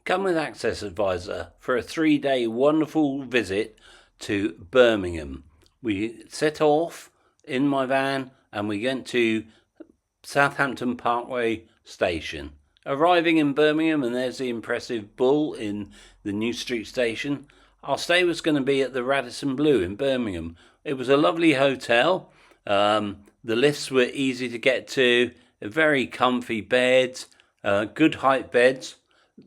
Come with AccessAdvisr for a 3-day wonderful visit to Birmingham. We set off in my van and we went to Southampton Parkway station. Arriving in Birmingham, and there's the impressive bull in the New Street station. Our stay was going to be at the Radisson Blu in Birmingham. It was a lovely hotel. The lifts were easy to get to, very comfy beds, good height beds.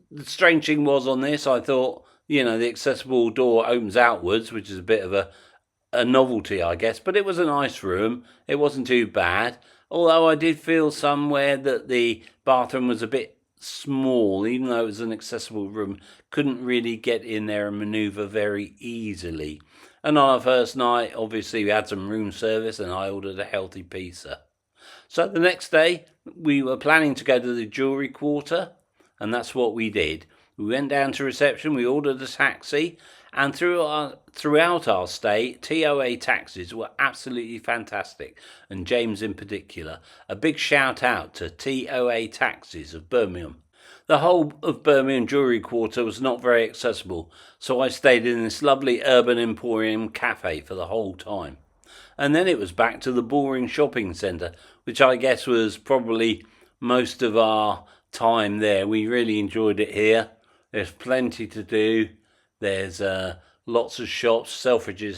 The strange thing was on this, I thought, the accessible door opens outwards, which is a bit of a novelty, I guess. But it was a nice room. It wasn't too bad. Although I did feel somewhere that the bathroom was a bit small, even though it was an accessible room. Couldn't really get in there and manoeuvre very easily. And on our first night, obviously, we had some room service and I ordered a healthy pizza. So the next day, we were planning to go to the jewellery quarter. And that's what we did. We went down to reception, we ordered a taxi, and throughout our stay, TOA taxis were absolutely fantastic, and James in particular. A big shout out to TOA taxis of Birmingham. The whole of Birmingham Jewellery Quarter was not very accessible, so I stayed in this lovely urban emporium cafe for the whole time. And then it was back to the Bullring shopping centre, which I guess was probably most of our time there. We really enjoyed it here. There's plenty to do. There's lots of shops. Selfridges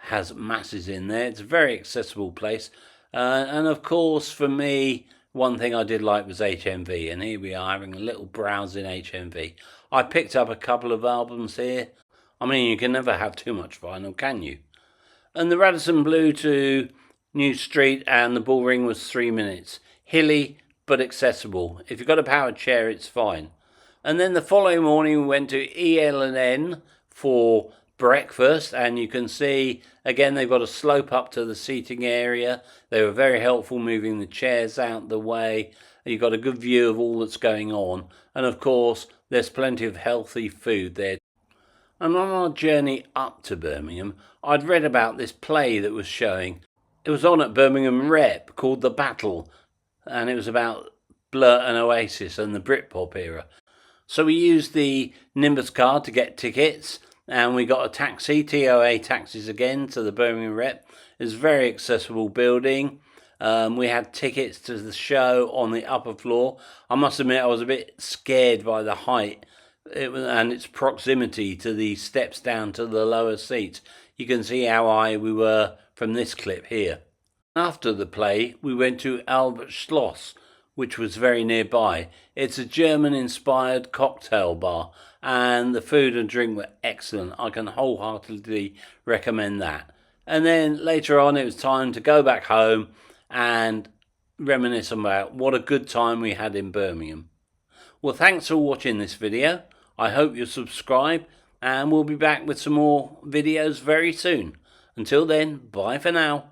has masses in there. It's a very accessible place. And of course, for me, one thing I did like was HMV. And here we are having a little browse in HMV. I picked up a couple of albums here. I mean, you can never have too much vinyl, can you? And the Radisson Blu to New Street and the Bullring was 3 minutes. Hilly, but accessible. If you've got a powered chair, it's fine. And then the following morning, we went to EL&N for breakfast. And you can see, again, they've got a slope up to the seating area. They were very helpful moving the chairs out the way. You've got a good view of all that's going on. And of course, there's plenty of healthy food there. And on our journey up to Birmingham, I'd read about this play that was showing. It was on at Birmingham Rep called The Battle. And it was about Blur and Oasis and the Britpop era. So we used the Nimbus card to get tickets, and we got a taxi, TOA taxis again, to the Birmingham Rep. It's a very accessible building. We had tickets to the show on the upper floor. I must admit I was a bit scared by the height and its proximity to the steps down to the lower seats. You can see how high we were from this clip here. After the play, we went to Schloss, which was very nearby. It's a German-inspired cocktail bar, and the food and drink were excellent. I can wholeheartedly recommend that. And then later on, it was time to go back home and reminisce about what a good time we had in Birmingham. Well, thanks for watching this video. I hope you'll subscribe, and we'll be back with some more videos very soon. Until then, bye for now.